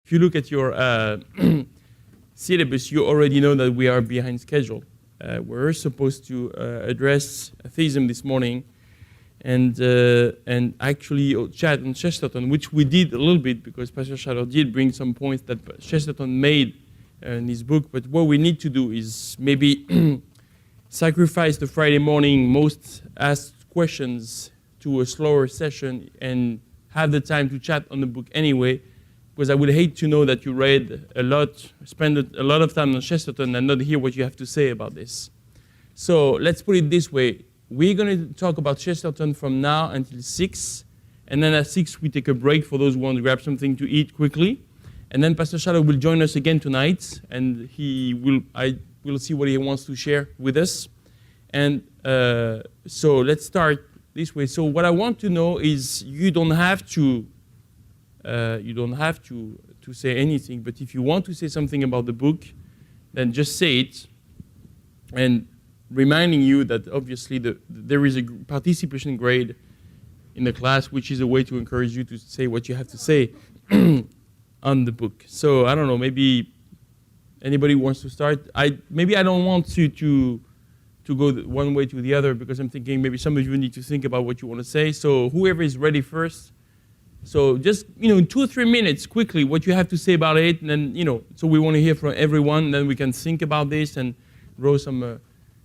if you look at your syllabus, you already know that we are behind schedule. We're supposed to address atheism this morning, and actually chat on Chesterton, which we did a little bit because Pastor Shadow did bring some points that Chesterton made in his book. But what we need to do is maybe sacrifice the Friday morning most asked questions to a slower session and have the time to chat on the book anyway, because I would hate to know that you read a lot, spend a lot of time on Chesterton and not hear what you have to say about this. So let's put it this way. We're going to talk about Chesterton from now until 6, and then at 6 we take a break for those who want to grab something to eat quickly. And then Pastor Shadow will join us again tonight, and we'll see what he wants to share with us. And so let's start this way. So what I want to know is you don't have to say anything, but if you want to say something about the book, then just say it. And reminding you that obviously there is a participation grade in the class, which is a way to encourage you to say what you have to say on the book. So I don't know, maybe anybody wants to start. Maybe I don't want to go one way to the other, because I'm thinking maybe some of you need to think about what you want to say. So whoever is ready first. So just, in 2 or 3 minutes, quickly, what you have to say about it, and then, so we want to hear from everyone, then we can think about this and draw some,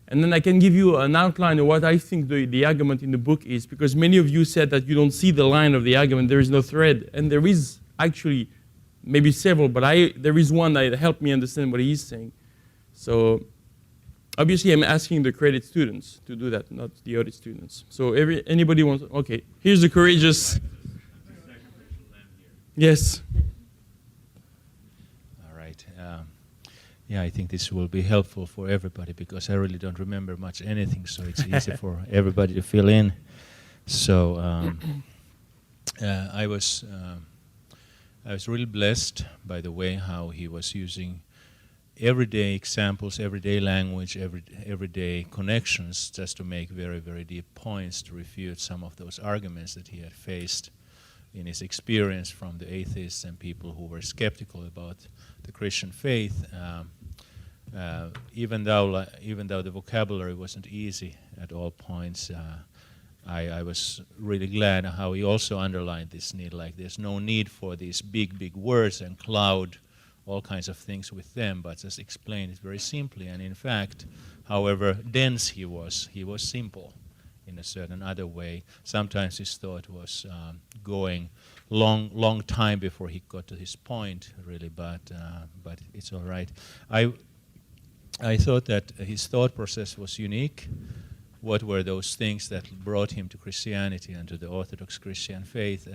and then I can give you an outline of what I think the argument in the book is, because many of you said that you don't see the line of the argument, there is no thread, and there is actually maybe several, but there is one that helped me understand what he's saying. So obviously I'm asking the credit students to do that, not the audit students. So anybody wants, okay, here's the courageous. Yes. All right. Yeah, I think this will be helpful for everybody because I really don't remember much anything, so it's easy for everybody to fill in. So I was really blessed by the way how he was using everyday examples, everyday language, everyday connections, just to make very, very deep points to refute some of those arguments that he had faced in his experience from the atheists and people who were skeptical about the Christian faith. Even though the vocabulary wasn't easy at all points, I was really glad how he also underlined this need, like there's no need for these big, big words and cloud all kinds of things with them, but just explain it very simply. And in fact, however dense he was simple in a certain other way. Sometimes his thought was going long time before he got to his point, really, but it's all right. I thought that his thought process was unique. What were those things that brought him to Christianity and to the Orthodox Christian faith?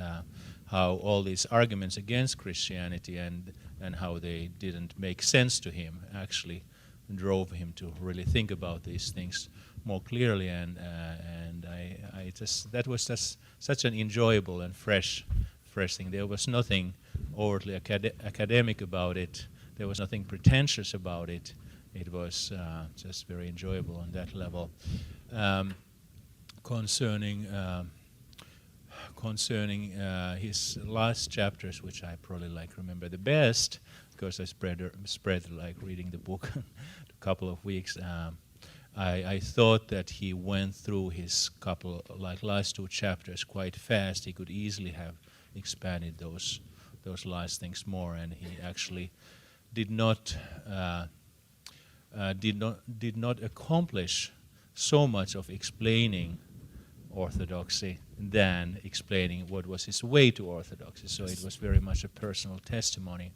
How all these arguments against Christianity and how they didn't make sense to him actually drove him to really think about these things more clearly, and that was just such an enjoyable and fresh thing. There was nothing overtly academic about it. There was nothing pretentious about it. It was just very enjoyable on that level. Concerning his last chapters, which I probably remember the best, because I spread reading the book a couple of weeks. I thought that he went through his last 2 chapters quite fast. He could easily have expanded those last things more, and he actually did not accomplish so much of explaining orthodoxy than explaining what was his way to orthodoxy. So it was very much a personal testimony.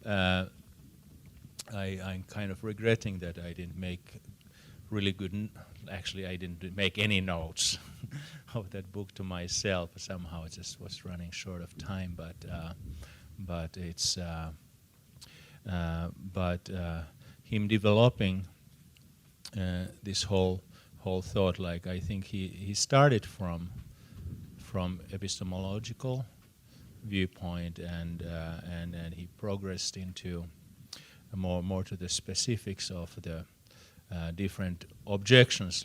I'm kind of regretting that I didn't make really good. Actually, I didn't make any notes of that book to myself. Somehow, it just was running short of time. But him developing this whole thought, I think he started from epistemological viewpoint, and he progressed into more to the specifics of the different objections,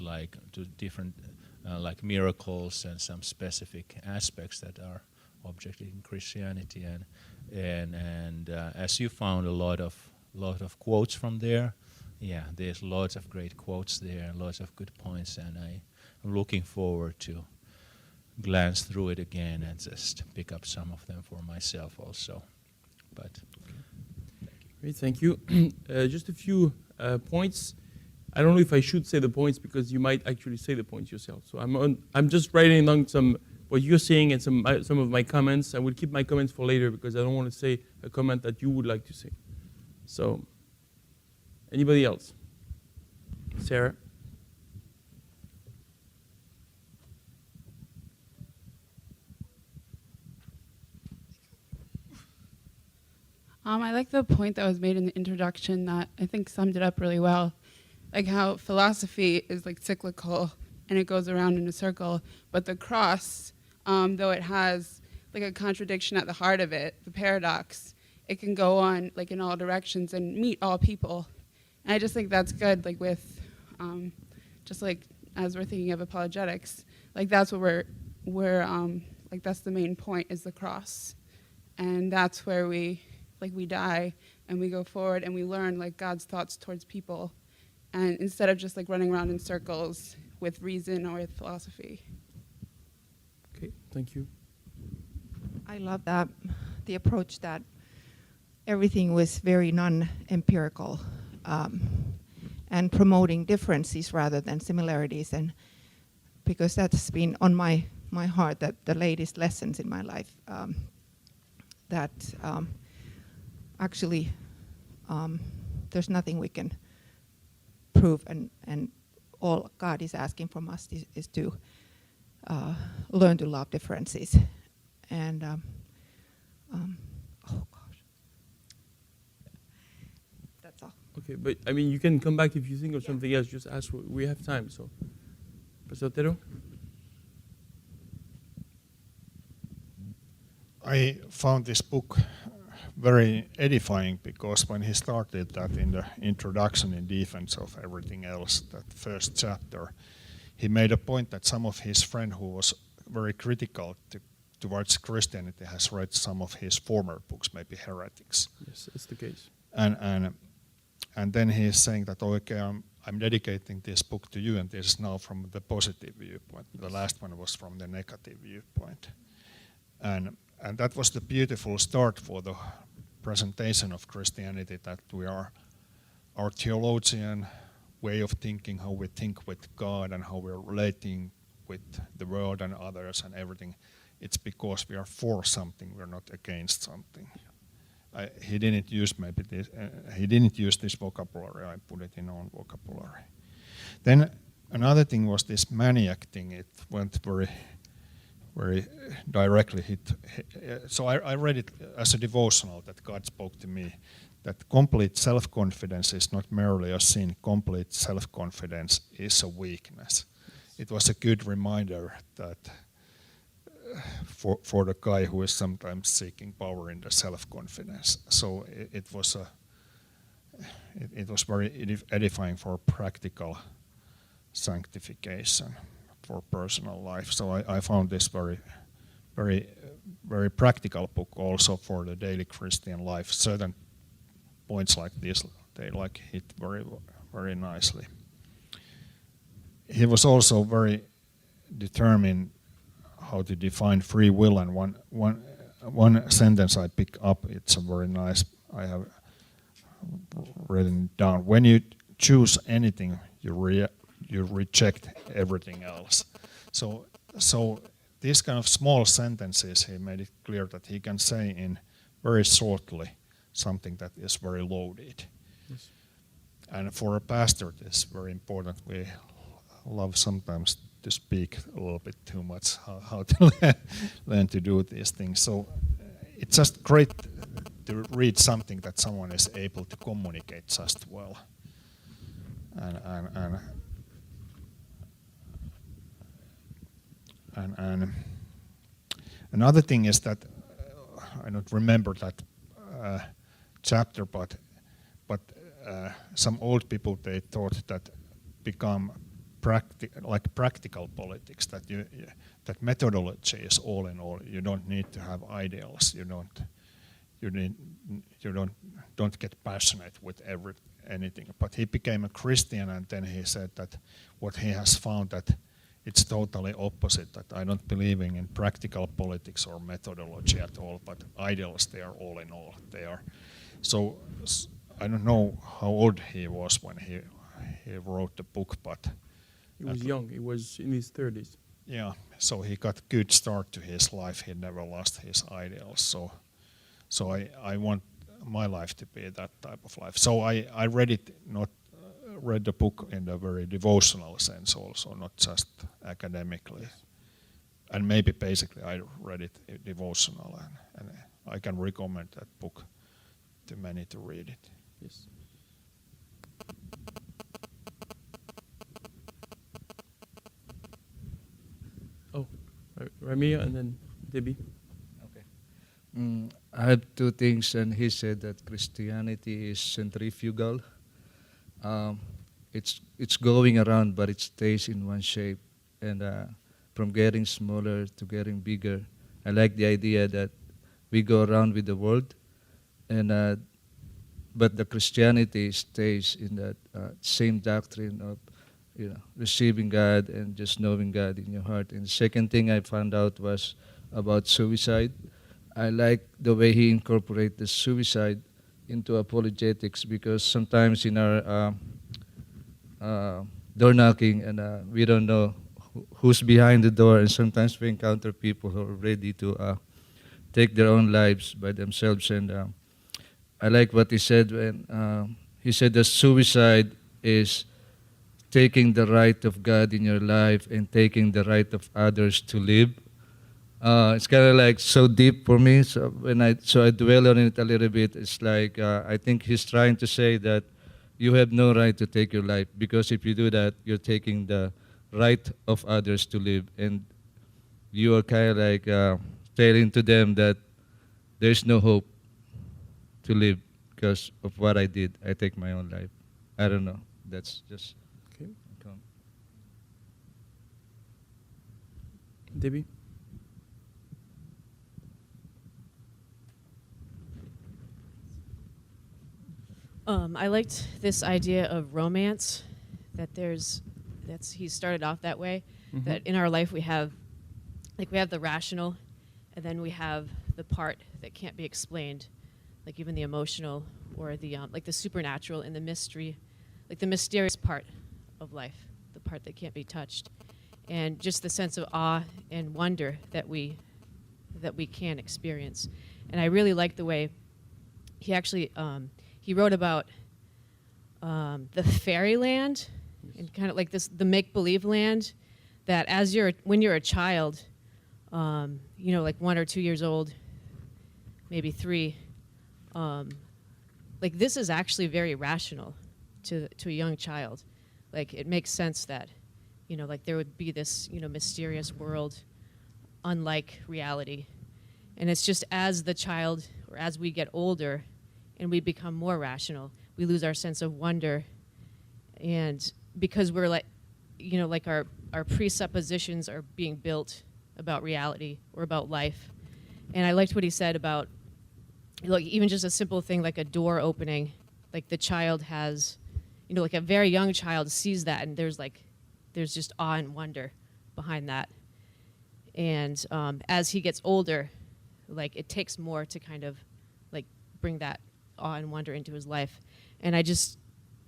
to different miracles and some specific aspects that are objected in Christianity, and as you found a lot of quotes from there, yeah, there's lots of great quotes there, lots of good points, and I'm looking forward to glance through it again and just pick up some of them for myself also. But Great, thank you. Just a few points. I don't know if I should say the points because you might actually say the points yourself. So I'm just writing down some what you're saying and some of my comments. I will keep my comments for later because I don't want to say a comment that you would like to say. So, anybody else? Sarah? I like the point that was made in the introduction that I think summed it up really well. Like how philosophy is like cyclical and it goes around in a circle, but the cross, though it has like a contradiction at the heart of it, the paradox, it can go on like in all directions and meet all people. And I just think that's good, like with, just like as we're thinking of apologetics, like that's what we're like that's the main point is the cross. And that's where we die and we go forward and we learn like God's thoughts towards people. And instead of just like running around in circles with reason or with philosophy. Okay, thank you. I love that, the approach that everything was very non-empirical and promoting differences rather than similarities. And because that's been on my heart, that the latest lessons in my life, that actually there's nothing we can prove, and all God is asking from us is to learn to love differences. And oh gosh, that's all. Okay, but I mean, you can come back if you think of something else. Just ask. We have time. So, Pastor Otero? I found this book very edifying because when he started that in the introduction in defense of everything else, that first chapter, he made a point that some of his friend who was very critical towards Christianity has read some of his former books, maybe Heretics. Yes, it's the case. And then he is saying that, okay, I'm dedicating this book to you, and this is now from the positive viewpoint. The last one was from the negative viewpoint. And that was the beautiful start for the presentation of Christianity, that we are our theologian way of thinking, how we think with God and how we're relating with the world and others and everything. It's because we are for something, we're not against something. He didn't use he didn't use this vocabulary. I put it in own vocabulary. Then another thing was this maniac thing. It went very directly hit. So I read it as a devotional that God spoke to me, that complete self-confidence is not merely a sin, complete self-confidence is a weakness. It was a good reminder that for the guy who is sometimes seeking power in the self-confidence. So it was very edifying for practical sanctification for personal life. So I found this very practical book also for the daily Christian life. Certain points like this, they hit very nicely. He was also very determined how to define free will, and one sentence I pick up, it's a very nice, I have written down. When you choose anything, you reject everything else. So these kind of small sentences, he made it clear that he can say in very shortly something that is very loaded. Yes. And for a pastor, it's very important. We love sometimes to speak a little bit too much, how to learn to do these things. So it's just great to read something that someone is able to communicate just well. And another thing is that I don't remember that chapter, but some old people, they thought that become practical politics, that methodology is all in all. You don't need to have ideals. you don't get passionate with anything. But he became a Christian, and then he said that what he has found that it's totally opposite, that I don't believe in practical politics or methodology at all, but ideals, they are all in all. They are. So I don't know how old he was when he wrote the book, but He was young. He was in his 30s. yeah, so he got good start to his life. He never lost his ideals. So I want my life to be that type of life. So I read it, read the book in a very devotional sense also, not just academically. Yes. And maybe basically I read it devotional, and I can recommend that book to many to read it. Yes. Oh, Ramia and then Debbie. Okay. I have two things, and he said that Christianity is centrifugal. It's going around, but it stays in one shape, and from getting smaller to getting bigger. I like the idea that we go around with the world, and but the Christianity stays in that same doctrine of receiving God and just knowing God in your heart. And the second thing I found out was about suicide. I like the way he incorporated the suicide into apologetics, because sometimes in our door knocking, and we don't know who's behind the door, and sometimes we encounter people who are ready to take their own lives by themselves. And I like what he said when he said that suicide is taking the right of God in your life and taking the right of others to live. It's kind of like so deep for me. So when I dwell on it a little bit, it's like I think he's trying to say that you have no right to take your life, because if you do that, you're taking the right of others to live, and you are kind of like telling to them that there's no hope to live because of what I did. I take my own life. I don't know. That's just Okay. Debbie. I liked this idea of romance, that he started off that way, Mhm. that in our life we have the rational, and then we have the part that can't be explained, like even the emotional or the like the supernatural and the mystery, like the mysterious part of life, the part that can't be touched, and just the sense of awe and wonder that we can experience. And I really like the way he actually he wrote about the fairyland, and kind of like the make-believe land, that when you're a child, like 1 or 2 years old, maybe 3, like this is actually very rational to a young child. Like it makes sense that, like there would be this, mysterious world unlike reality. And it's just as the child, or as we get older and we become more rational, we lose our sense of wonder. And because we're like, like our presuppositions are being built about reality or about life. And I liked what he said about, like, even just a simple thing like a door opening, like the child has, like a very young child sees that, and there's just awe and wonder behind that. And as he gets older, like it takes more to kind of like bring that awe and wonder into his life. And I just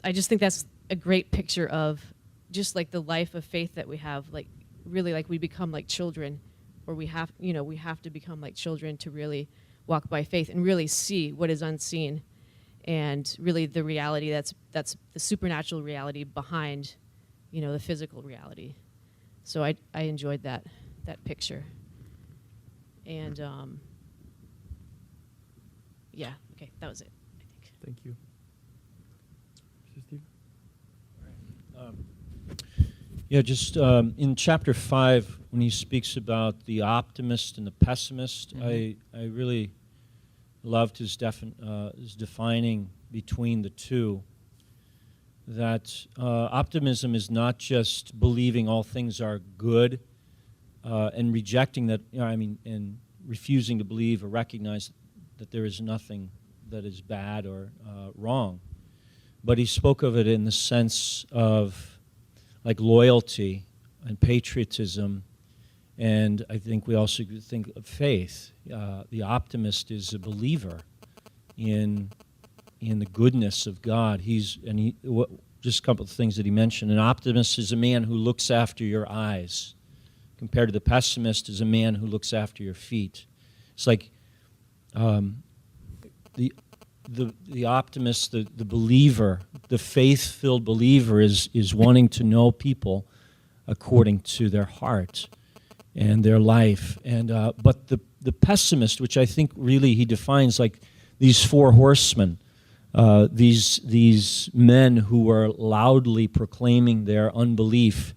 think that's a great picture of just like the life of faith that we have. Like really, like we become like children, or we have to become like children to really walk by faith and really see what is unseen, and really the reality that's the supernatural reality behind, the physical reality. So I enjoyed that picture. And yeah, okay, that was it, I think. Thank you. Mr. Steve? Yeah, just in chapter 5, when he speaks about the optimist and the pessimist, Mhm. I really loved his defining between the two. That optimism is not just believing all things are good and rejecting that, and refusing to believe or recognize that there is nothing that is bad or wrong. But he spoke of it in the sense of like loyalty and patriotism, and I think we also think of faith. The optimist is a believer in the goodness of God. Just a couple of things that he mentioned. An optimist is a man who looks after your eyes, compared to the pessimist is a man who looks after your feet. It's like the optimist, the believer, the faith-filled believer is wanting to know people according to their heart and their life. And but the pessimist, which I think really he defines like these four horsemen, these men who are loudly proclaiming their unbelief,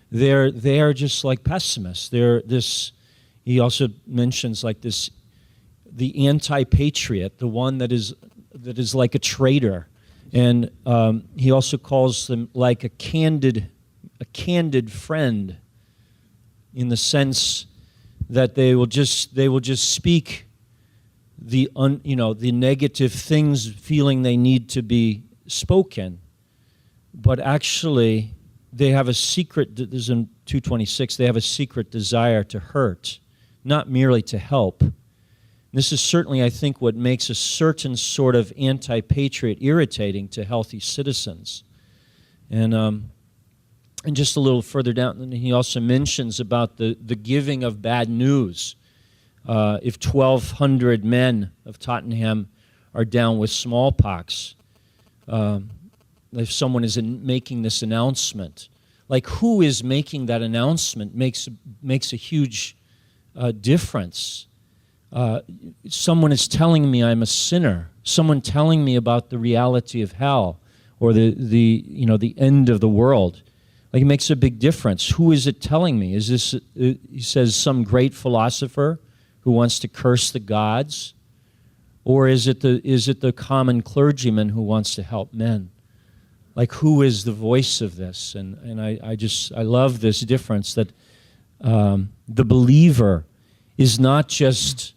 they are just like pessimists. They're this. He also mentions like this, the anti-patriot, the one that is like a traitor, and he also calls them like a candid friend, in the sense that they will just speak the negative things, feeling they need to be spoken, but actually they have a secret. This is in 226. They have a secret desire to hurt, not merely to help. This is certainly, I think, what makes a certain sort of anti-patriot irritating to healthy citizens. And just a little further down, he also mentions about the giving of bad news. If 1,200 men of Tottenham are down with smallpox, if someone is making this announcement, like who is making that announcement makes a huge difference. Someone is telling me I'm a sinner. Someone telling me about the reality of hell or the end of the world. Like it makes a big difference. Who is it telling me? Is this, he says, some great philosopher who wants to curse the gods? Or is it the common clergyman who wants to help men? Like who is the voice of this? And I love this difference that the believer is not just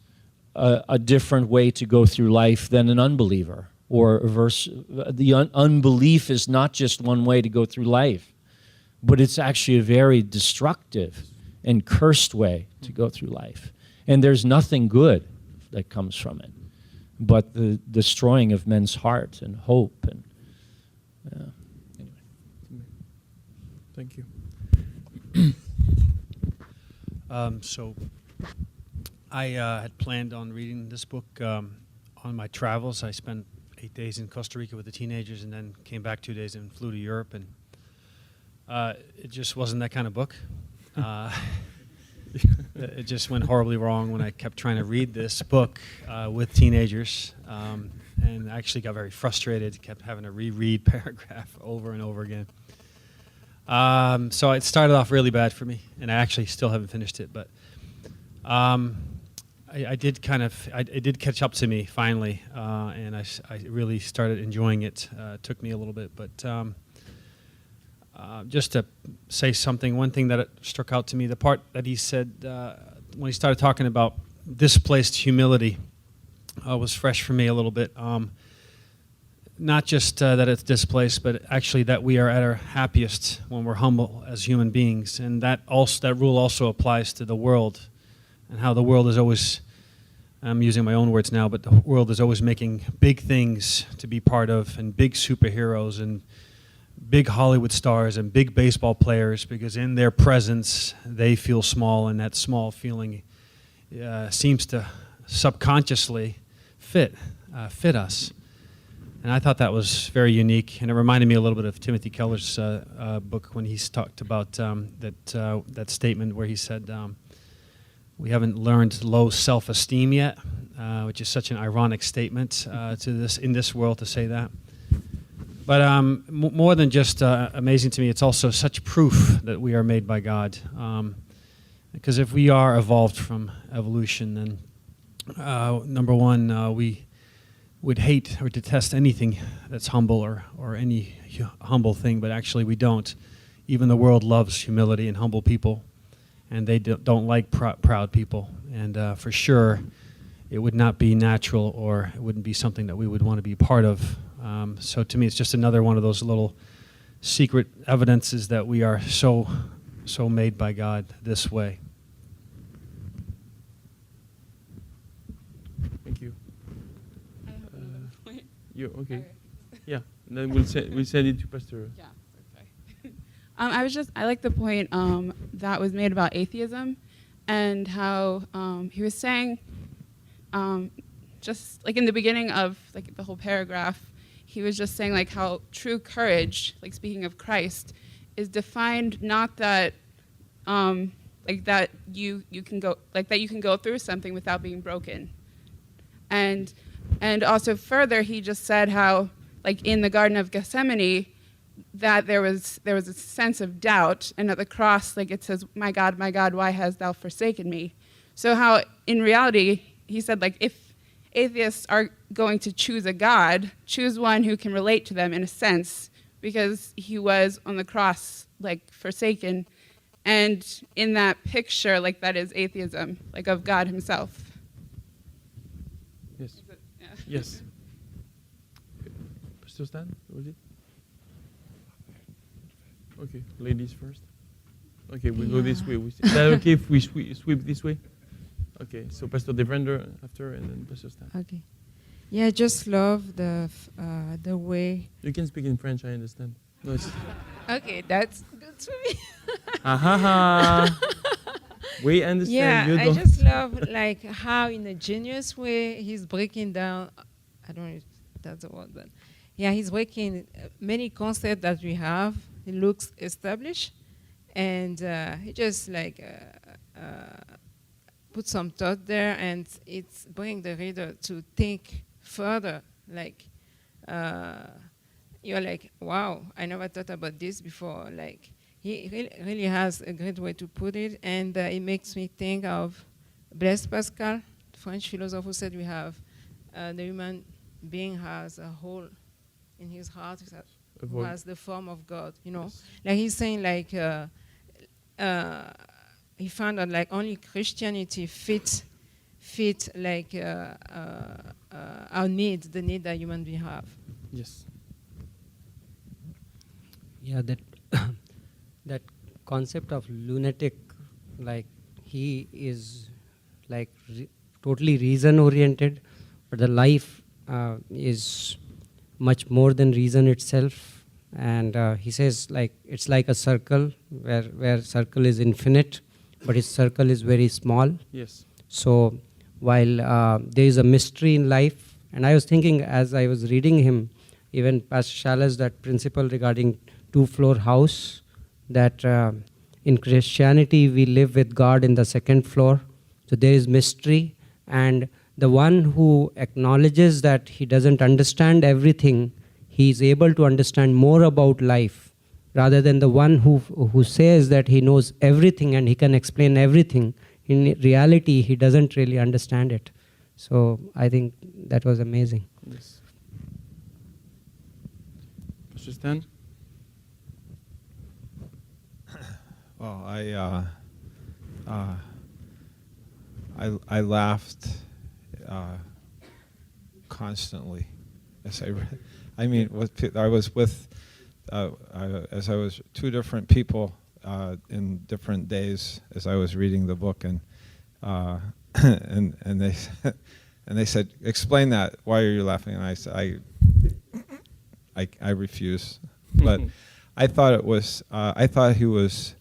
a different way to go through life than an unbeliever. Or unbelief is not just one way to go through life, but it's actually a very destructive and cursed way to go through life. And there's nothing good that comes from it, but the destroying of men's heart and hope. And anyway. Thank you. So I had planned on reading this book on my travels. I spent 8 days in Costa Rica with the teenagers and then came back 2 days and flew to Europe. And it just wasn't that kind of book. It just went horribly wrong when I kept trying to read this book with teenagers. And I actually got very frustrated, kept having to reread paragraph over and over again. So it started off really bad for me, and I actually still haven't finished it. But it did catch up to me finally, and I really started enjoying it. It took me a little bit, but just to say something, one thing that struck out to me, the part that he said when he started talking about displaced humility was fresh for me a little bit. Not just that it's displaced, but actually that we are at our happiest when we're humble as human beings. And that rule also applies to the world, and how the world is always, I'm using my own words now, but the world is always making big things to be part of, and big superheroes and big Hollywood stars and big baseball players, because in their presence they feel small, and that small feeling seems to subconsciously fit us. And I thought that was very unique, and it reminded me a little bit of Timothy Keller's book when he's talked about that statement where he said, we haven't learned low self-esteem yet, which is such an ironic statement in this world to say that. But more than just amazing to me, it's also such proof that we are made by God. Because if we are evolved from evolution, then number one, we would hate or detest anything that's humble or any humble thing, but actually we don't. Even the world loves humility and humble people, and they don't like proud people. And for sure, it would not be natural, or it wouldn't be something that we would want to be part of. So to me, it's just another one of those little secret evidences that we are so made by God this way. Thank you. I have another point. You okay? Okay. Yeah. And then we'll send it to Pastor. Yeah. Okay. I like the point that was made about atheism, and how he was saying, just like in the beginning of like the whole paragraph, he was just saying like how true courage, like speaking of Christ, is defined not that like that you can go through something without being broken, and also further he just said how like in the Garden of Gethsemane that there was a sense of doubt, and at the cross like it says, my God, why hast thou forsaken me? So how in reality he said like if atheists are going to choose a God, choose one who can relate to them in a sense, because he was on the cross like forsaken, and in that picture like that is atheism, like of God himself. Yes. Yeah. Yes. Pastor Stan, was it? Okay, ladies first. Okay, we go this way. Is that okay if we sweep this way? Okay, so Pastor Devender after, and then Pastor Stan. Okay. Yeah, I just love the way. You can speak in French, I understand. No, it's Okay, that's good for me. we understand. Yeah, You I don't. just love like how in a genius way he's breaking down. I don't know if that's the word, but yeah, he's breaking many concepts that we have. It looks established, and he just like put some thought there, and it's bring the reader to think further. Like you're like, wow, I never thought about this before. Like he really has a great way to put it, and it makes me think of Blaise Pascal, the French philosopher, who said we have the human being has a hole in his heart who has the form of God. You know, like he's saying like he found out like only Christianity fit like our need, the need that human beings have. Yes. Yeah, that that concept of lunatic, like he is like totally reason oriented, but the life is much more than reason itself. And he says like it's like a circle where circle is infinite, but his circle is very small. Yes. So while there is a mystery in life, and I was thinking as I was reading him, even Pastor Shalas, that principle regarding two-floor house, that in Christianity we live with God in the second floor. So there is mystery, and the one who acknowledges that he doesn't understand everything, he is able to understand more about life, rather than the one who says that he knows everything and he can explain everything. In reality, he doesn't really understand it. So I think that was amazing. Yes. Pastor Stan? Well, I laughed constantly as I read. I mean, I was with as I was two different people in different days as I was reading the book, and and they said, explain that. Why are you laughing? And I said, I refuse. But I thought it was. I thought he was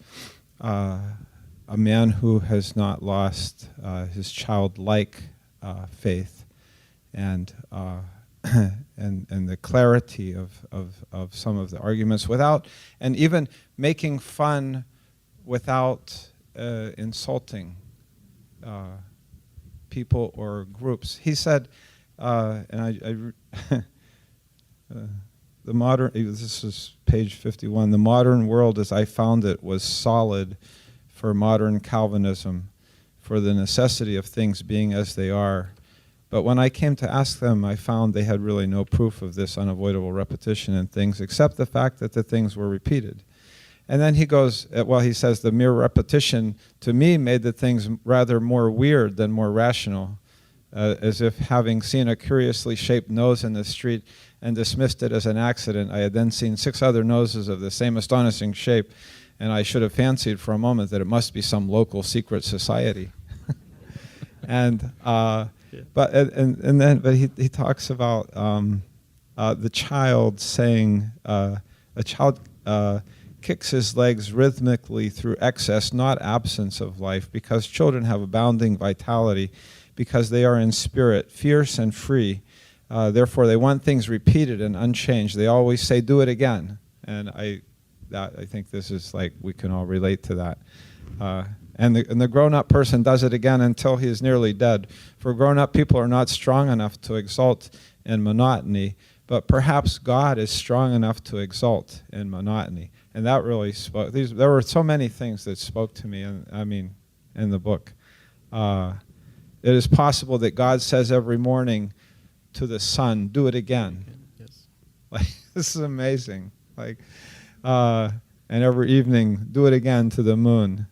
a man who has not lost his childlike faith, and the clarity of some of the arguments, without, and even making fun without insulting people or groups. He said, and the modern, this is page 51, the modern world as I found it was solid for modern Calvinism, for the necessity of things being as they are. But when I came to ask them, I found they had really no proof of this unavoidable repetition in things, except the fact that the things were repeated. And then he goes, well, he says, the mere repetition to me made the things rather more weird than more rational. as if having seen a curiously shaped nose in the street and dismissed it as an accident, I had then seen 6 other noses of the same astonishing shape, and I should have fancied for a moment that it must be some local secret society. And but he talks about the child saying a child kicks his legs rhythmically through excess, not absence of life, because children have abounding vitality, because they are in spirit, fierce and free. Therefore, they want things repeated and unchanged. They always say, "Do it again." And I think this is like we can all relate to that. And the grown-up person does it again until he is nearly dead. For grown-up people are not strong enough to exult in monotony, but perhaps God is strong enough to exult in monotony. And that really spoke. There were so many things that spoke to me, in the book. It is possible that God says every morning to the sun, "Do it again." Yes. Like, this is amazing. Like, and every evening, "Do it again" to the moon.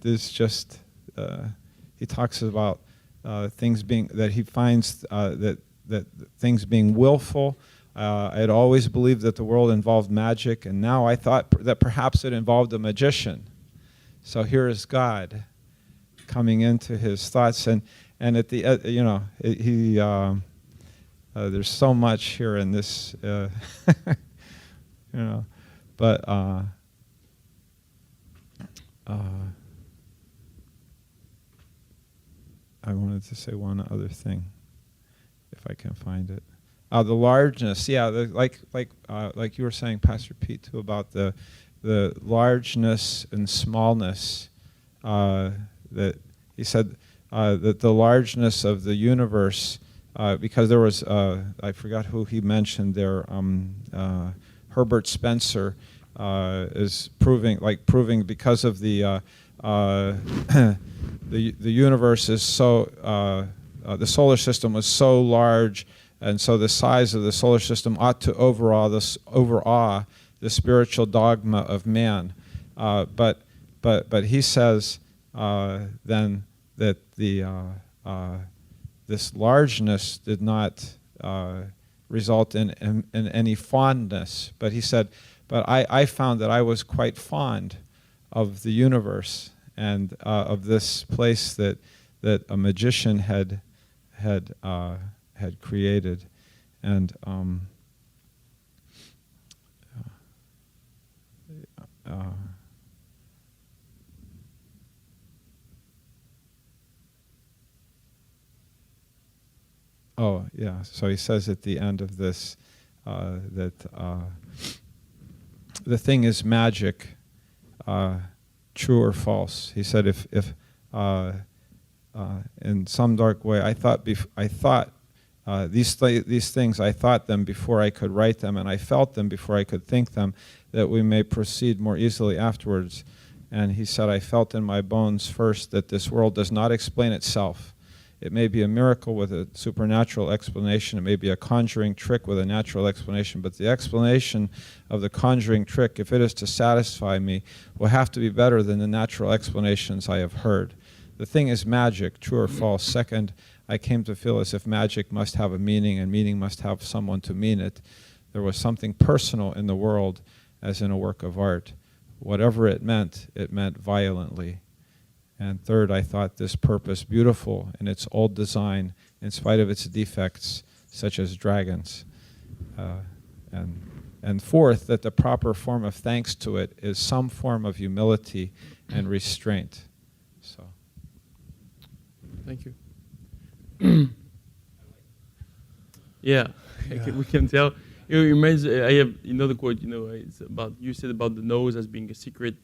There's just he talks about things being that he finds that things being willful. I had always believed that the world involved magic, and now I thought that perhaps it involved a magician. So here is God coming into his thoughts, and at the there's so much here in this, but. I wanted to say one other thing, if I can find it. The largeness, like you were saying, Pastor Pete, too, about the largeness and smallness. That he said that the largeness of the universe, because there was I forgot who he mentioned there. Herbert Spencer is proving because of the universe is so the solar system was so large, and so the size of the solar system ought to overawe the spiritual dogma of man. But he says then that this largeness did not result in any fondness. But he said, but I found that I was quite fond of the universe and of this place that a magician had created, and so he says at the end of this that the thing is magic, true or false. He said, if in some dark way, I thought these things, I thought them before I could write them, and I felt them before I could think them, that we may proceed more easily afterwards. And he said, I felt in my bones first that this world does not explain itself. It may be a miracle with a supernatural explanation. It may be a conjuring trick with a natural explanation. But the explanation of the conjuring trick, if it is to satisfy me, will have to be better than the natural explanations I have heard. The thing is magic, true or false. Second, I came to feel as if magic must have a meaning, and meaning must have someone to mean it. There was something personal in the world, as in a work of art. Whatever it meant violently. And third, I thought this purpose beautiful in its old design, in spite of its defects, such as dragons. And fourth, that the proper form of thanks to it is some form of humility and restraint. So, thank you. Yeah, we can tell. It reminds. I have another quote. It's about you said about the nose as being a secret.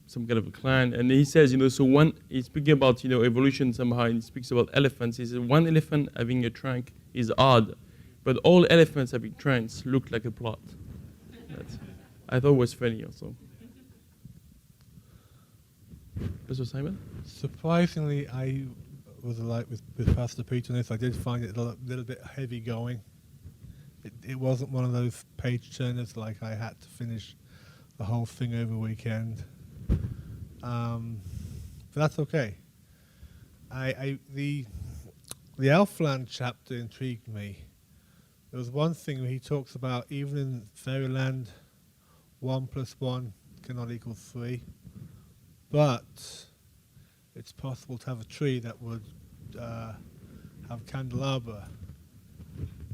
Some kind of a clan, and he says, so he's speaking about, evolution somehow, and he speaks about elephants. He says one elephant having a trunk is odd, but all elephants having trunks look like a plot. I thought was funny also. Mr. Simon? Surprisingly, I was alike with Pastor Peter on this. I did find it a little bit heavy going. It wasn't one of those page turners like I had to finish the whole thing over weekend. but that's okay. The Elfland chapter intrigued me. There was one thing where he talks about even in fairyland, 1 + 1 cannot equal 3, but it's possible to have a tree that would have candelabra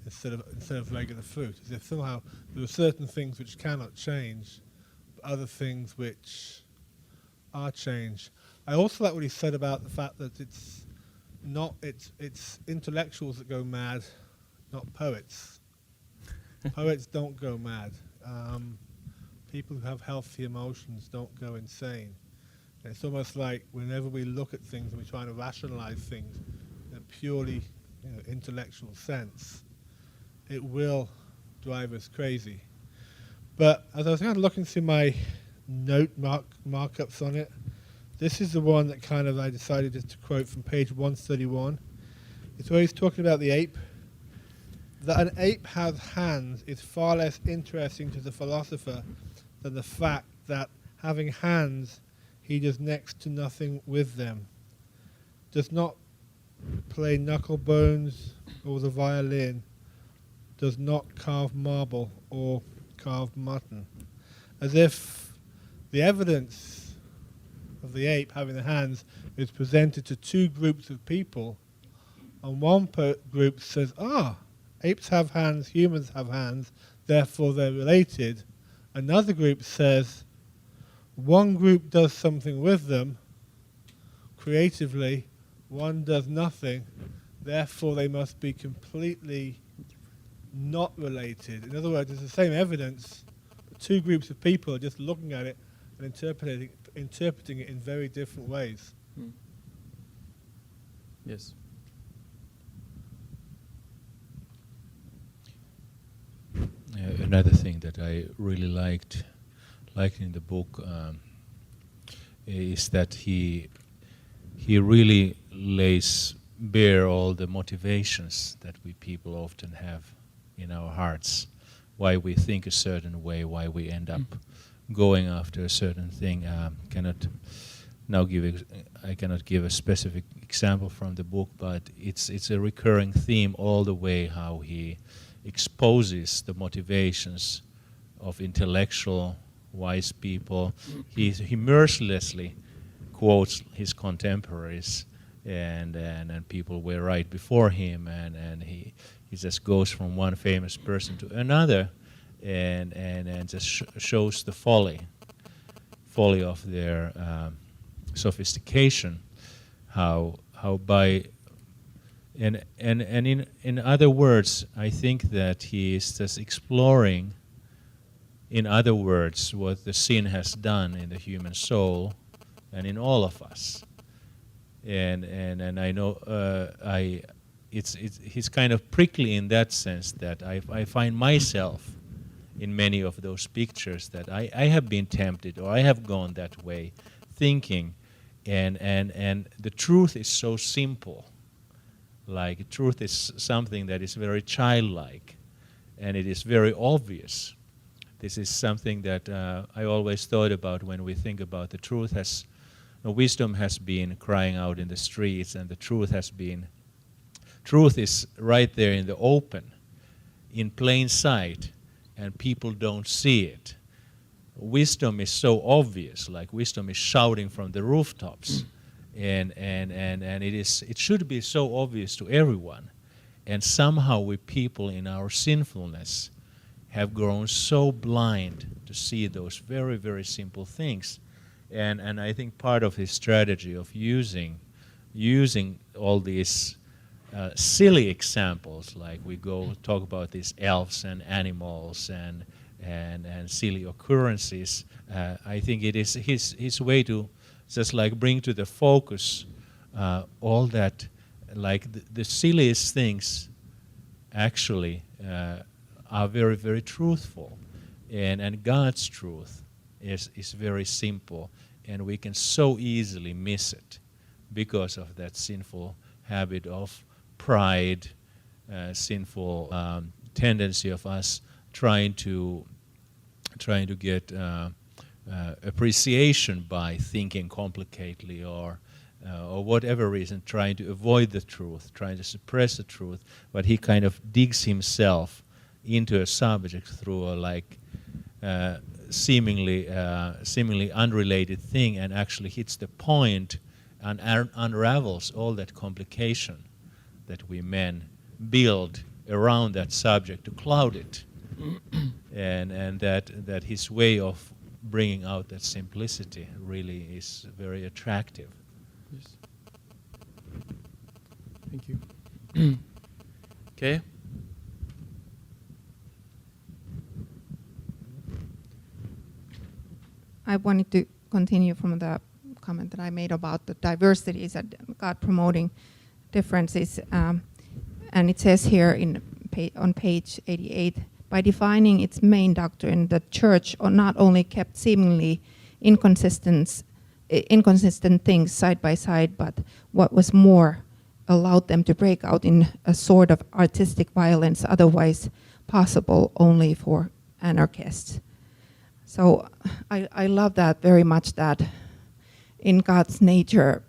instead of regular fruit, as if somehow there are certain things which cannot change, but other things which are changed. I also like what he said about the fact that it's intellectuals that go mad, not poets. Poets don't go mad. People who have healthy emotions don't go insane. And it's almost like whenever we look at things and we're trying to rationalize things in a purely intellectual sense, it will drive us crazy. But as I was kind of looking through my note markups on it, this is the one that kind of I decided just to quote from page 131. It's where he's talking about the ape. That an ape has hands is far less interesting to the philosopher than the fact that having hands, he does next to nothing with them. Does not play knuckle bones or the violin, does not carve marble or carve mutton. As if the evidence of the ape having the hands is presented to two groups of people, and one group says, apes have hands, humans have hands, therefore they're related. Another group says, one group does something with them creatively, one does nothing, therefore they must be completely not related. In other words, it's the same evidence, but two groups of people are just looking at it and interpreting it in very different ways. Yes. Another thing that I really liked in the book is that he really lays bare all the motivations that we people often have in our hearts, why we think a certain way, why we end up going after a certain thing. I cannot give a specific example from the book, but it's a recurring theme all the way how he exposes the motivations of intellectual, wise people. He mercilessly quotes his contemporaries and people were right before him, and he just goes from one famous person to another and just shows the folly of their sophistication, how by and in other words, I think that he is just exploring, in other words, what the sin has done in the human soul and in all of us. And I know he's kind of prickly in that sense that I find myself in many of those pictures that I have been tempted or I have gone that way thinking, and the truth is so simple. Like, truth is something that is very childlike, and it is very obvious. This is something that I always thought about when we think about the truth. Wisdom has been crying out in the streets, and the truth is right there in the open, in plain sight, and people don't see it. Wisdom is so obvious, like wisdom is shouting from the rooftops. And it should be so obvious to everyone, and somehow we people in our sinfulness have grown so blind to see those very, very simple things, and I think part of his strategy of using all these silly examples, like we go talk about these elves and animals and silly occurrences, I think it is his way to just like bring to the focus all that, like the silliest things actually are very, very truthful. And God's truth is very simple, and we can so easily miss it because of that sinful habit of pride, sinful tendency of us trying to get appreciation by thinking complicatedly or or whatever reason, trying to avoid the truth, trying to suppress the truth, but he kind of digs himself into a subject through a seemingly unrelated thing, and actually hits the point and unravels all that complication that we men build around that subject to cloud it, and that his way of bringing out that simplicity really is very attractive. Yes. Thank you. Okay. I wanted to continue from the comment that I made about the diversities that God promoting differences. And it says here on page 88, by defining its main doctrine, the church not only kept seemingly inconsistent things side by side, but what was more, allowed them to break out in a sort of artistic violence otherwise possible only for anarchists. So I love that very much, that in God's nature,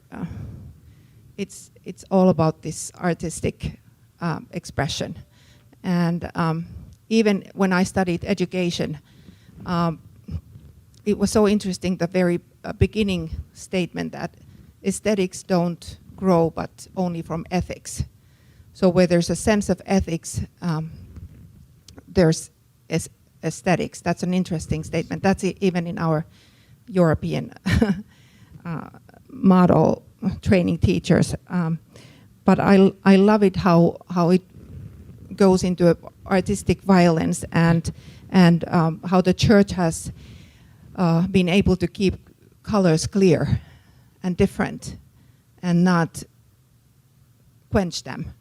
it's all about this artistic expression. And even when I studied education, it was so interesting, the very beginning statement that aesthetics don't grow but only from ethics. So where there's a sense of ethics, there's aesthetics. That's an interesting statement. That's even in our European model training teachers. But I love it how it goes into artistic violence, and how the church has been able to keep colors clear and different and not quench them.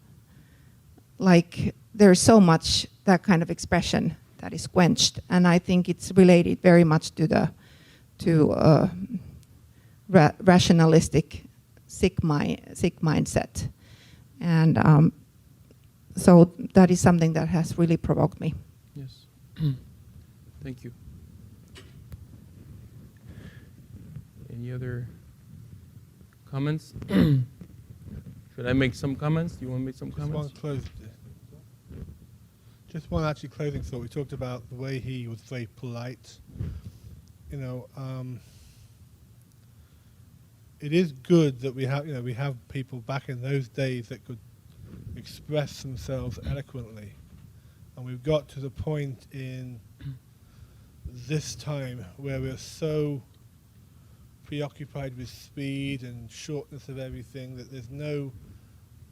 Like there's so much that kind of expression that is quenched, and I think it's related very much to rationalistic sick mindset, and so that is something that has really provoked me. Yes. Thank you. Any other comments? Should I make some comments? Do you want to make some comments? Just one actually closing thought. We talked about the way he was very polite. It is good that we have people back in those days that could express themselves eloquently, and we've got to the point in this time where we're so preoccupied with speed and shortness of everything that there's no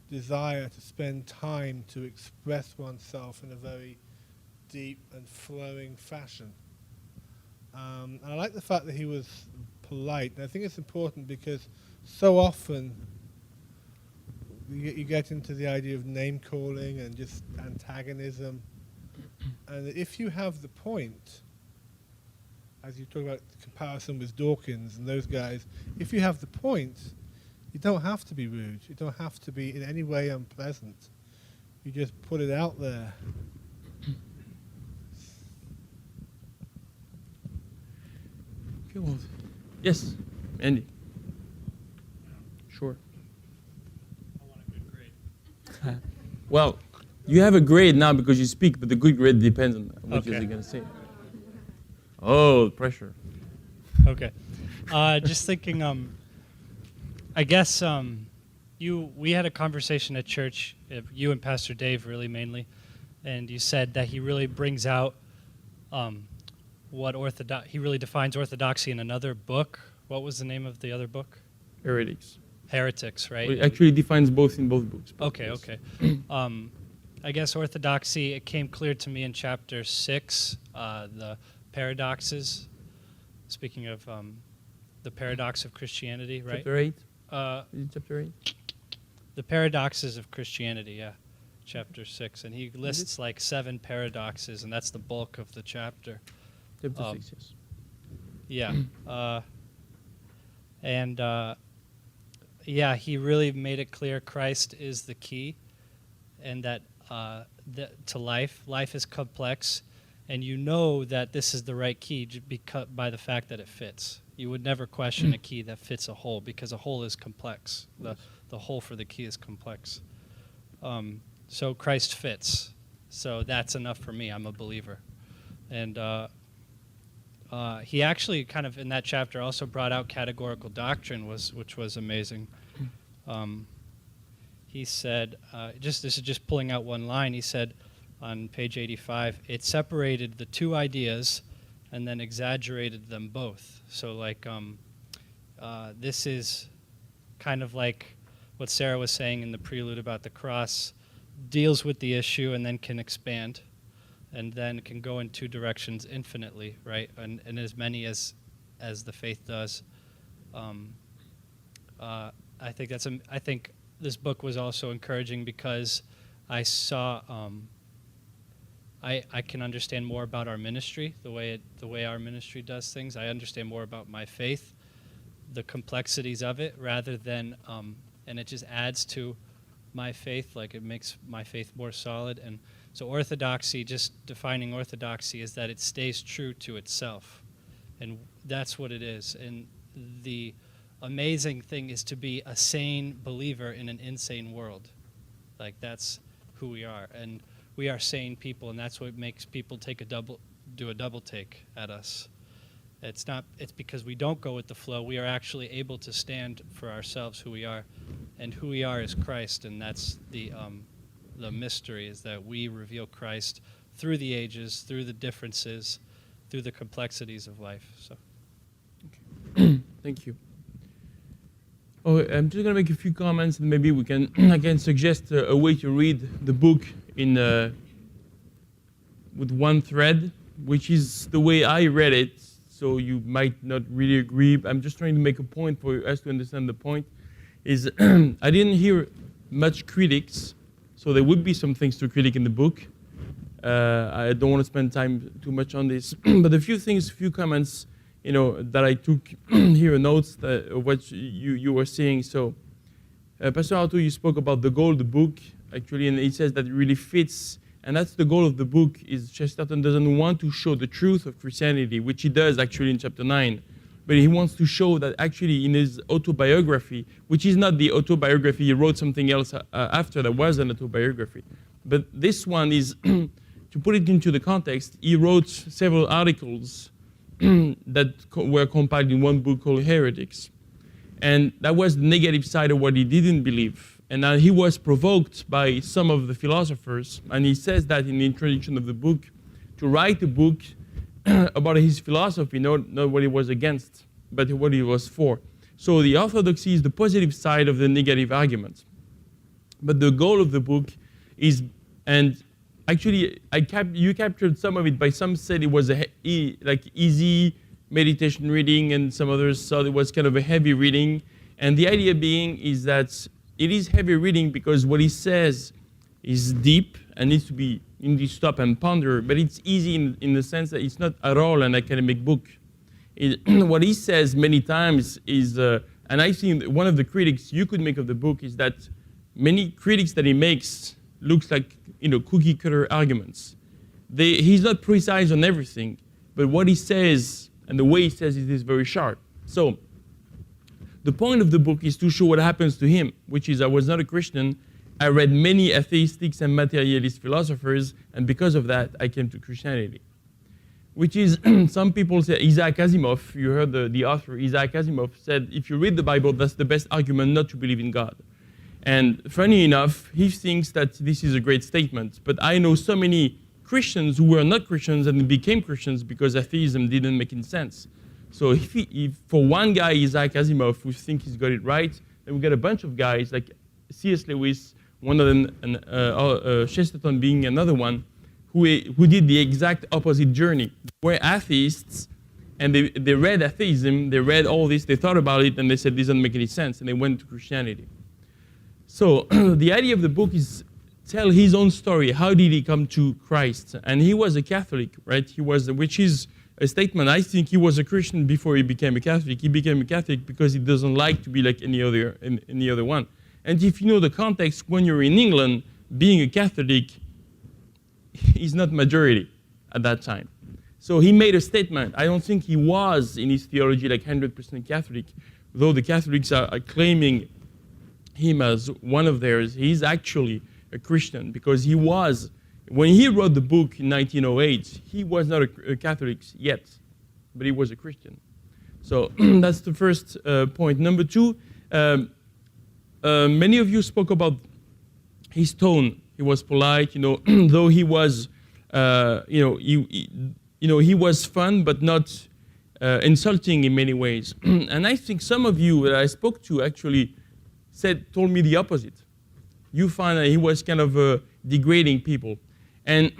desire to spend time to express oneself in a very deep and flowing fashion. And I like the fact that he was polite. And I think it's important because so often you get into the idea of name calling and just antagonism. And if you have the point, as you talk about the comparison with Dawkins and those guys, if you have the point, you don't have to be rude. You don't have to be in any way unpleasant. You just put it out there. Okay, well, yes, Andy. Sure. I want a good grade. Well, you have a grade now because you speak, but the good grade depends on what you're going to say. Oh, pressure. Okay. Just thinking, I guess we had a conversation at church, you and Pastor Dave really mainly, and you said that he really brings out he really defines orthodoxy in another book. What was the name of the other book? Heretics. Heretics, right? Well, it actually defines both in both books. Okay, okay. I guess orthodoxy, it came clear to me in chapter 6, the paradoxes. Speaking of the paradox of Christianity, right? Chapter 8? Is it chapter 8? The paradoxes of Christianity, yeah. Chapter 6. And he lists like 7 paradoxes, and that's the bulk of the chapter. Chapter 6, yes. Yeah. Yeah, he really made it clear Christ is the key, and that to life is complex, and you know that this is the right key by the fact that it fits. You would never question a key that fits a hole, because a hole is complex. The hole for the key is complex. So Christ fits. So that's enough for me. I'm a believer. And he actually kind of in that chapter also brought out categorical doctrine, which was amazing. He said, this is just pulling out one line, he said on page 85, it separated the two ideas and then exaggerated them both. So like this is kind of like what Sarah was saying in the prelude about the cross, deals with the issue and then can expand, and then can go in two directions infinitely, right? And as many as the faith does. I think this book was also encouraging because I saw I can understand more about our ministry, the way our ministry does things. I understand more about my faith, the complexities of it, rather than and it just adds to my faith, like it makes my faith more solid. And so orthodoxy, just defining orthodoxy, is that it stays true to itself, and that's what it is. And the amazing thing is to be a sane believer in an insane world. Like that's who we are, and we are sane people, and that's what makes people do a double take at us. It's because we don't go with the flow. We are actually able to stand for ourselves, who we are, and who we are is Christ, and that's the mystery, is that we reveal Christ through the ages, through the differences, through the complexities of life. So, okay. Thank you. Oh, I'm just going to make a few comments, and maybe we can I can suggest a way to read the book in with one thread, which is the way I read it. So you might not really agree. I'm just trying to make a point for us to understand the point. Is I didn't hear much critics, so there would be some things to critique in the book. I don't want to spend time too much on this, but a few comments, that I took here notes of what you were saying. So, Pastor Arto, you spoke about the goal of the book, actually, and he says that it really fits. And that's the goal of the book, is Chesterton doesn't want to show the truth of Christianity, which he does actually in chapter 9. But he wants to show that actually in his autobiography, which is not the autobiography, he wrote something else after that was an autobiography. But this one is, to put it into the context, he wrote several articles that were compiled in one book called Heretics. And that was the negative side of what he didn't believe. And he was provoked by some of the philosophers, and he says that in the introduction of the book, to write a book about his philosophy, not what he was against, but what he was for. So the orthodoxy is the positive side of the negative argument. But the goal of the book is, and actually you captured some of it, by some said it was like easy meditation reading, and some others thought it was kind of a heavy reading. And the idea being is that it is heavy reading because what he says is deep and needs to be stop and ponder, but it's easy in the sense that it's not at all an academic book. What he says many times is, and I think one of the critics you could make of the book is that many critics that he makes looks like cookie cutter arguments. He's not precise on everything, but what he says and the way he says it is very sharp. So the point of the book is to show what happens to him, which is I was not a Christian. I read many atheistic and materialist philosophers, and because of that, I came to Christianity. Which is, some people say, Isaac Asimov, you heard the author, Isaac Asimov, said, if you read the Bible, that's the best argument not to believe in God. And funny enough, he thinks that this is a great statement, but I know so many Christians who were not Christians and became Christians because atheism didn't make any sense. So if for one guy, Isaac Asimov, who thinks he's got it right, then we got a bunch of guys like C.S. Lewis, one of them, and Chesterton being another one, who did the exact opposite journey. They were atheists, and they read atheism, they read all this, they thought about it, and they said, this doesn't make any sense, and they went to Christianity. So the idea of the book is tell his own story. How did he come to Christ? And he was a Catholic, right? Which is a statement. I think he was a Christian before he became a Catholic. He became a Catholic because he doesn't like to be like any other one. And if you know the context, when you're in England, being a Catholic is not majority. at that time. So he made a statement. I don't think he was in his theology like 100% Catholic, though the Catholics are claiming him as one of theirs. He's actually a Christian because he was, when he wrote the book in 1908, he was not a Catholic yet, but he was a Christian. So that's the first point. Number two, many of you spoke about his tone. He was polite, though he was, he was fun, but not insulting in many ways. And I think some of you that I spoke to actually told me the opposite. You find that he was kind of degrading people. And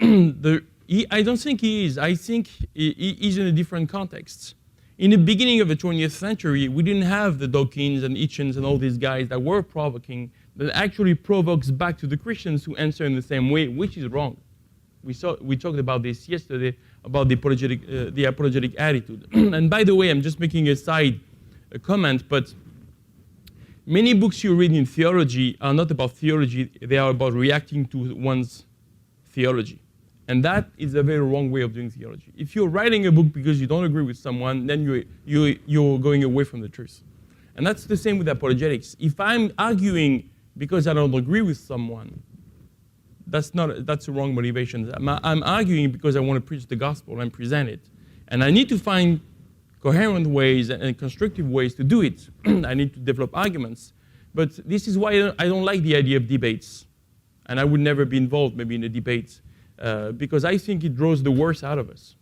I don't think he is. I think he's in a different context. In the beginning of the 20th century, we didn't have the Dawkins and Hitchens and all these guys that were provoking, that actually provokes back to the Christians to answer in the same way, which is wrong. We talked about this yesterday, about the apologetic attitude. And by the way, I'm just making a side comment, but many books you read in theology are not about theology, they are about reacting to one's theology. And that is a very wrong way of doing theology. If you're writing a book because you don't agree with someone, then you're going away from the truth. And that's the same with apologetics. If I'm arguing because I don't agree with someone, that's a wrong motivation. I'm arguing because I want to preach the gospel and present it. And I need to find coherent ways and constructive ways to do it. I need to develop arguments. But this is why I don't like the idea of debates. And I would never be involved maybe in a debate because I think it draws the worst out of us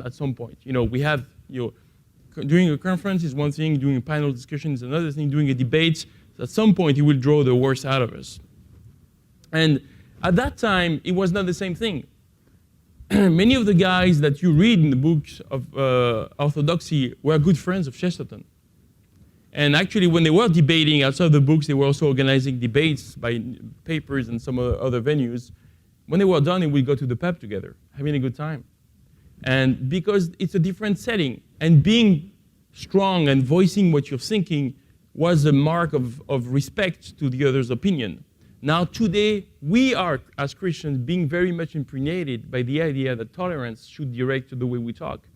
at some point. We have, doing a conference is one thing, doing a panel discussion is another thing, doing a debate, at some point it will draw the worst out of us. And at that time, it was not the same thing. Many of the guys that you read in the books of orthodoxy were good friends of Chesterton. And actually, when they were debating outside the books, they were also organizing debates by papers and some other venues. When they were done, they would go to the pub together, having a good time. And because it's a different setting, and being strong and voicing what you're thinking was a mark of respect to the other's opinion. Now today, we are, as Christians, being very much impregnated by the idea that tolerance should direct the way we talk.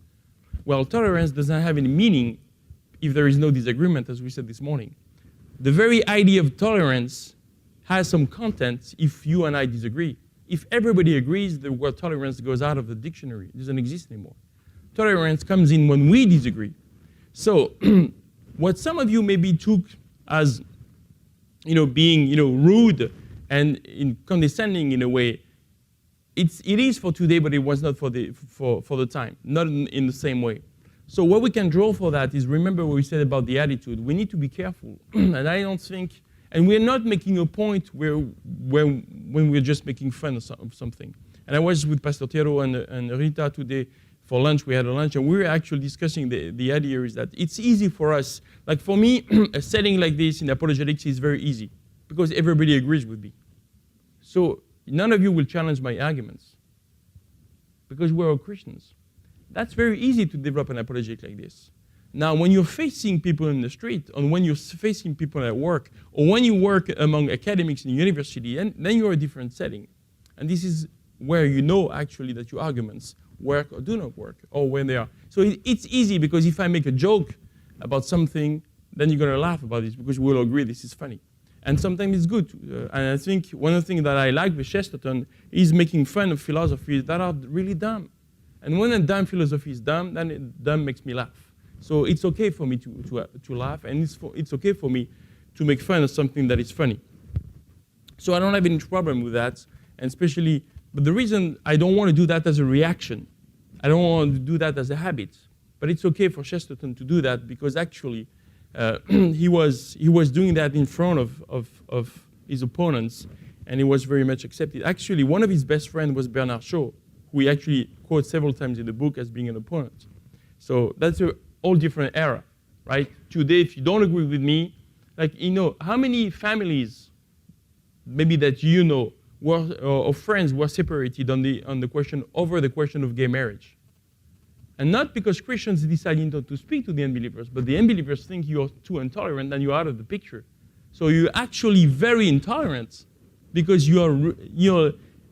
Well, tolerance doesn't have any meaning if there is no disagreement, as we said this morning. The very idea of tolerance has some content if you and I disagree. If everybody agrees, the word tolerance goes out of the dictionary. It doesn't exist anymore. Tolerance comes in when we disagree. So what some of you maybe took as being rude and condescending in a way, it is for today, but it was not for the time, not in the same way. So what we can draw for that is, remember what we said about the attitude. We need to be careful. And I don't think, and we're not making a point when we're just making fun of something. And I was with Pastor Tero and Rita today for lunch. We had a lunch, and we were actually discussing the idea is that it's easy for us. Like for me, a setting like this in apologetics is very easy because everybody agrees with me. So none of you will challenge my arguments because we're all Christians. That's very easy to develop an apologetic like this. Now, when you're facing people in the street, or when you're facing people at work, or when you work among academics in a university, then you're a different setting. And this is where you know actually that your arguments work or do not work, or when they are. So it's easy because if I make a joke about something, then you're going to laugh about this because we'll agree this is funny. And sometimes it's good. And I think one of the things that I like with Chesterton is making fun of philosophies that are really dumb. And when a dumb philosophy is dumb, then dumb makes me laugh. So it's okay for me to laugh, and it's okay for me to make fun of something that is funny. So I don't have any problem with that, and especially, but the reason I don't want to do that as a reaction, I don't want to do that as a habit, but it's okay for Chesterton to do that because actually he was doing that in front of his opponents, and it was very much accepted. Actually, one of his best friends was Bernard Shaw, who he actually quotes several times in the book as being an opponent. So that's a whole different era, right? Today, if you don't agree with me, how many families, maybe that or friends were separated over the question of gay marriage? And not because Christians decided not to speak to the unbelievers, but the unbelievers think you're too intolerant and you're out of the picture. So you're actually very intolerant because you're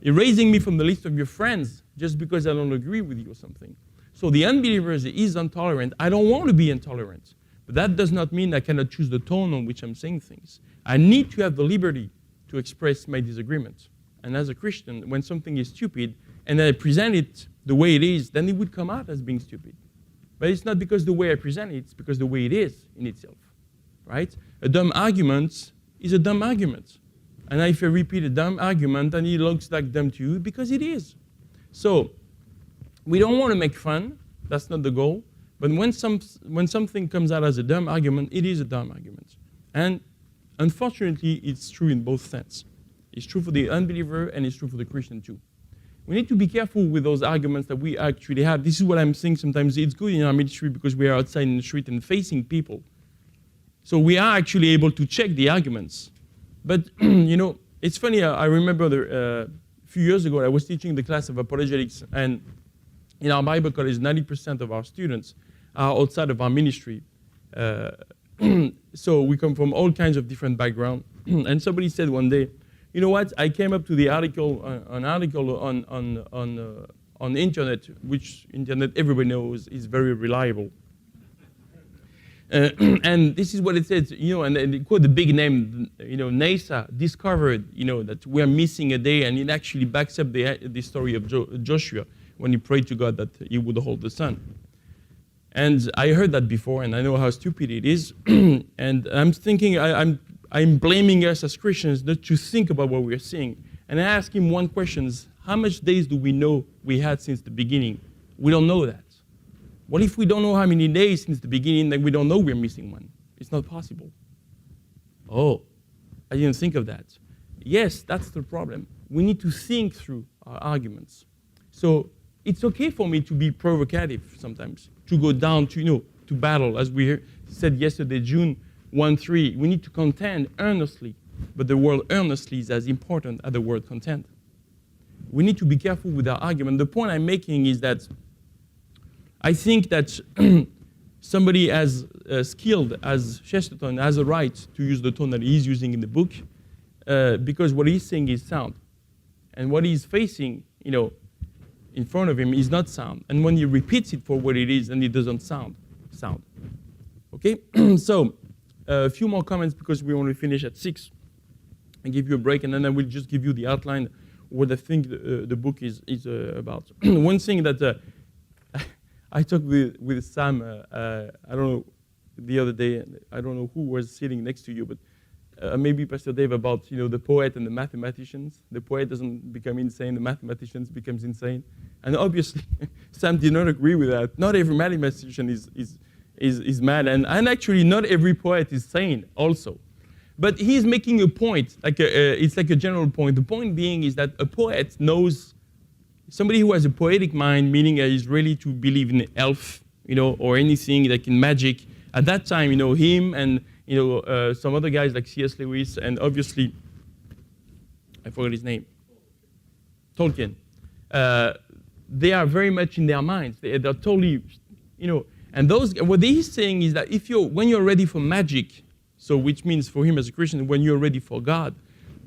erasing me from the list of your friends just because I don't agree with you or something. So the unbeliever is intolerant. I don't want to be intolerant. But that does not mean I cannot choose the tone on which I'm saying things. I need to have the liberty to express my disagreement. And as a Christian, when something is stupid, and I present it the way it is, then it would come out as being stupid. But it's not because the way I present it, it's because the way it is in itself, right? A dumb argument is a dumb argument. And if I repeat a dumb argument, then it looks like dumb to you because it is. So we don't want to make fun. That's not the goal. But when something comes out as a dumb argument, it is a dumb argument. And unfortunately, it's true in both senses. It's true for the unbeliever and it's true for the Christian too. We need to be careful with those arguments that we actually have. This is what I'm saying sometimes. It's good in our ministry because we are outside in the street and facing people. So we are actually able to check the arguments. But, you know, it's funny. I remember a few years ago, I was teaching the class of Apologetics. And in our Bible college, 90% of our students are outside of our ministry. So we come from all kinds of different backgrounds. And somebody said one day, you know what? I came up to the article, an article on the internet, which internet everybody knows is very reliable. And this is what it says, you know, and they quote the big name, you know, NASA discovered, you know, that we're missing a day, and it actually backs up the story of Joshua when he prayed to God that he would hold the sun. And I heard that before, and I know how stupid it is. And I'm thinking, I'm blaming us as Christians not to think about what we're seeing. And I asked him one question: how much days do we know we had since the beginning? We don't know that. What if we don't know how many days since the beginning, then we don't know we're missing one? It's not possible. Oh, I didn't think of that. Yes, that's the problem. We need to think through our arguments. So it's okay for me to be provocative sometimes, to go down to, you know, to battle, as we said yesterday, June 1:3. We need to contend earnestly, but the word earnestly is as important as the word contend. We need to be careful with our argument. The point I'm making is that I think that somebody as skilled as Chesterton has a right to use the tone that he's using in the book, because what he's saying is sound. And what he's facing, you know, in front of him is not sound. And when he repeats it for what it is, then it doesn't sound. Okay? So, a few more comments because we want to finish at 6 and give you a break, and then I will just give you the outline what I think the book is about. One thing that I talked with Sam, I don't know, the other day, I don't know who was sitting next to you, but maybe Pastor Dave, about, you know, the poet and the mathematicians. The poet doesn't become insane, the mathematicians becomes insane. And obviously, Sam did not agree with that. Not every mathematician is mad, and actually not every poet is sane also. But he's making a point, like it's like a general point. The point being is that a poet knows, somebody who has a poetic mind, meaning is ready to believe in elf, you know, or anything like in magic. At that time, you know, him and, you know, some other guys like C.S. Lewis, and obviously, I forgot his name, Tolkien. They are very much in their minds. They're totally, you know, and what he's saying is that when you're ready for magic, so which means for him as a Christian, when you're ready for God,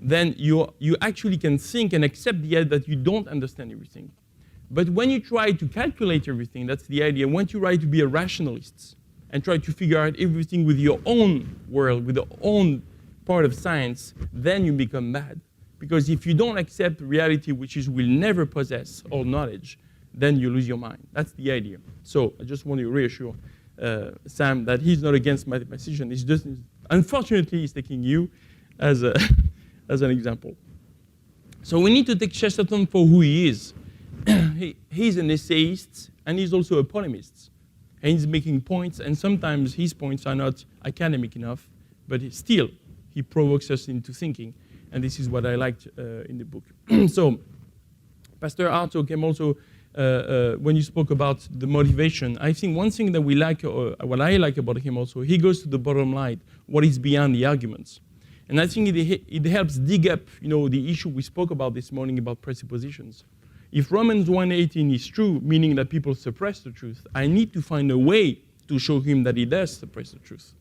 then you actually can think and accept the idea that you don't understand everything. But when you try to calculate everything, that's the idea. Once you try to be a rationalist and try to figure out everything with your own world, with your own part of science, then you become mad. Because if you don't accept reality, which will never possess all knowledge, then you lose your mind. That's the idea. So I just want to reassure Sam that he's not against mathematicians. It's just, unfortunately, he's taking you as an example. So we need to take Chesterton for who he is. He's an essayist, and he's also a polemist. And he's making points, and sometimes his points are not academic enough, but still, he provokes us into thinking. And this is what I liked in the book. So, Pastor Arto came also, when you spoke about the motivation, I think one thing that we like, or what I like about him also, he goes to the bottom line, what is beyond the arguments. And I think it helps dig up, you know, the issue we spoke about this morning about presuppositions. If Romans 1:18 is true, meaning that people suppress the truth, I need to find a way to show him that he does suppress the truth.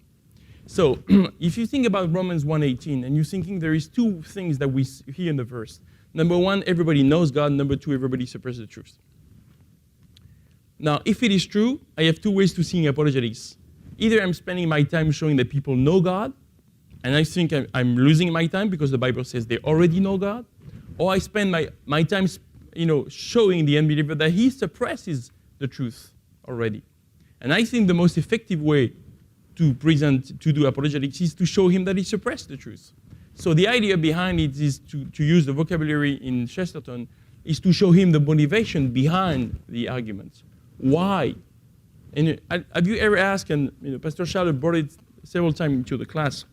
So if you think about Romans 1:18 and you're thinking there is two things that we hear in the verse. Number one, everybody knows God. Number two, everybody suppresses the truth. Now, if it is true, I have two ways to see apologetics. Either I'm spending my time showing that people know God, and I think I'm losing my time because the Bible says they already know God, or I spend my time showing the unbeliever that he suppresses the truth already. And I think the most effective way to do apologetics is to show him that he suppressed the truth. So the idea behind it is to use the vocabulary in Chesterton is to show him the motivation behind the argument. Why? And have you ever asked, and Pastor Schaller brought it several times into the class,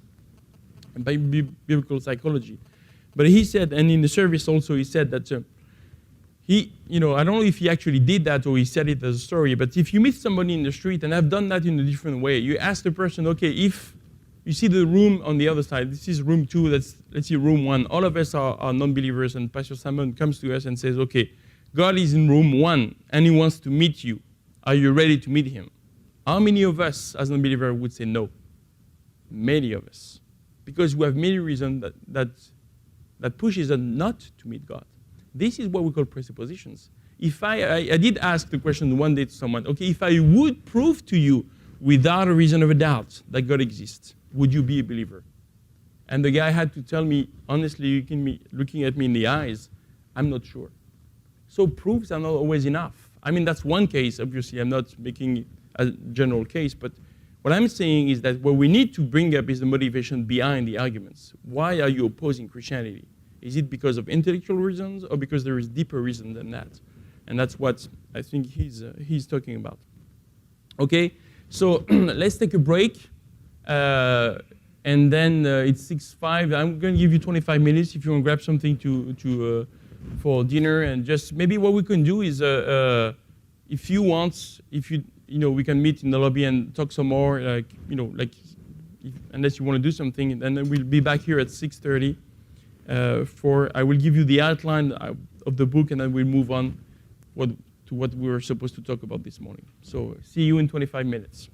by biblical psychology. But he said, and in the service also, he said that I don't know if he actually did that or he said it as a story, but if you meet somebody in the street, and I've done that in a different way, you ask the person, okay, if you see the room on the other side, this is room 2, let's see room 1. All of us are non-believers, and Pastor Simon comes to us and says, okay, God is in room 1, and he wants to meet you. Are you ready to meet him? How many of us as non-believers would say no? Many of us. Because we have many reasons that pushes us not to meet God. This is what we call presuppositions. If I did ask the question one day to someone, okay, if I would prove to you without a reason of a doubt that God exists, would you be a believer? And the guy had to tell me, honestly, looking at me in the eyes, I'm not sure. So proofs are not always enough. I mean, that's one case, obviously. I'm not making a general case, but what I'm saying is that what we need to bring up is the motivation behind the arguments. Why are you opposing Christianity? Is it because of intellectual reasons or because there is deeper reason than that? And that's what I think he's talking about. Okay, so let's take a break. And then it's 6:05. I'm going to give you 25 minutes if you want to grab something for dinner. And just maybe what we can do is, if you want, we can meet in the lobby and talk some more. Unless you want to do something, and then we'll be back here at 6:30. I will give you the outline of the book, and then we'll move on to what we were supposed to talk about this morning. So see you in 25 minutes.